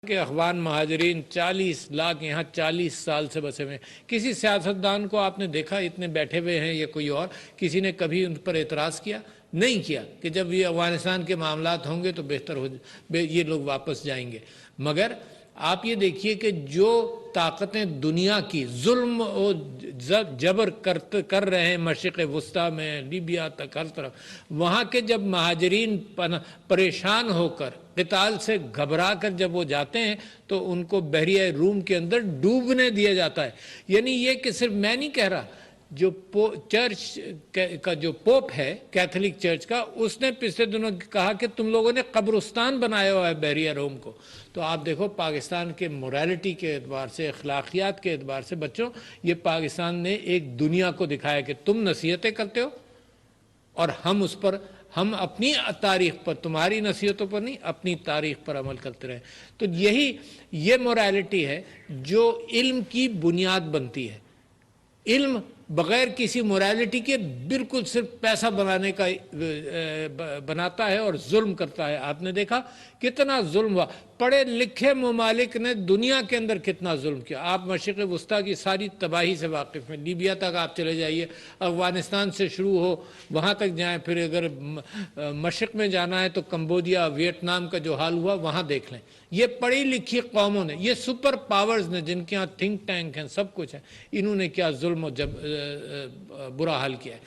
کہ افغان مہاجرین 40 لاکھ یہاں 40 سال سے بسے ہوئے ہیں۔ کسی سیاستدان کو آپ نے دیکھا اتنے بیٹھے ہوئے ہیں یا کوئی اور کسی نے کبھی ان پر اعتراض کیا؟ نہیں کیا کہ جب یہ افغانستان کے معاملات ہوں گے تو بہتر یہ لوگ واپس جائیں گے۔ مگر آپ یہ دیکھیے کہ جو طاقتیں دنیا کی ظلم و جبر کر رہے ہیں مشرق وسطیٰ میں، لیبیا تک، ہر طرف، وہاں کے جب مہاجرین پریشان ہو کر قتال سے گھبرا کر جب وہ جاتے ہیں تو ان کو بحیرہ روم کے اندر ڈوبنے دیا جاتا ہے۔ یعنی یہ کہ صرف میں نہیں کہہ رہا، جو چرچ کا جو پوپ ہے کیتھولک چرچ کا، اس نے پچھلے دنوں کہا کہ تم لوگوں نے قبرستان بنایا ہوا ہے بحیرہ روم کو۔ تو آپ دیکھو پاکستان کے موریلٹی کے اعتبار سے، اخلاقیات کے اعتبار سے، بچوں، یہ پاکستان نے ایک دنیا کو دکھایا کہ تم نصیحتیں کرتے ہو اور ہم اپنی تاریخ پر، تمہاری نصیحتوں پر نہیں، اپنی تاریخ پر عمل کرتے رہے۔ تو یہ موریلٹی ہے جو علم کی بنیاد بنتی ہے۔ علم بغیر کسی موریلٹی کے بالکل صرف پیسہ بنانے کا بناتا ہے اور ظلم کرتا ہے۔ آپ نے دیکھا کتنا ظلم ہوا، پڑھے لکھے ممالک نے دنیا کے اندر کتنا ظلم کیا۔ آپ مشرق وسطیٰ کی ساری تباہی سے واقف ہیں، لیبیا تک آپ چلے جائیے، افغانستان سے شروع ہو وہاں تک جائیں، پھر اگر مشرق میں جانا ہے تو کمبودیا، ویتنام کا جو حال ہوا وہاں دیکھ لیں۔ یہ پڑھی لکھی قوموں نے، یہ سپر پاورز نے جن کے ہاں تھنک ٹینک ہیں، سب کچھ ہے، انہوں نے کیا ظلم و برا حال کیا ہے۔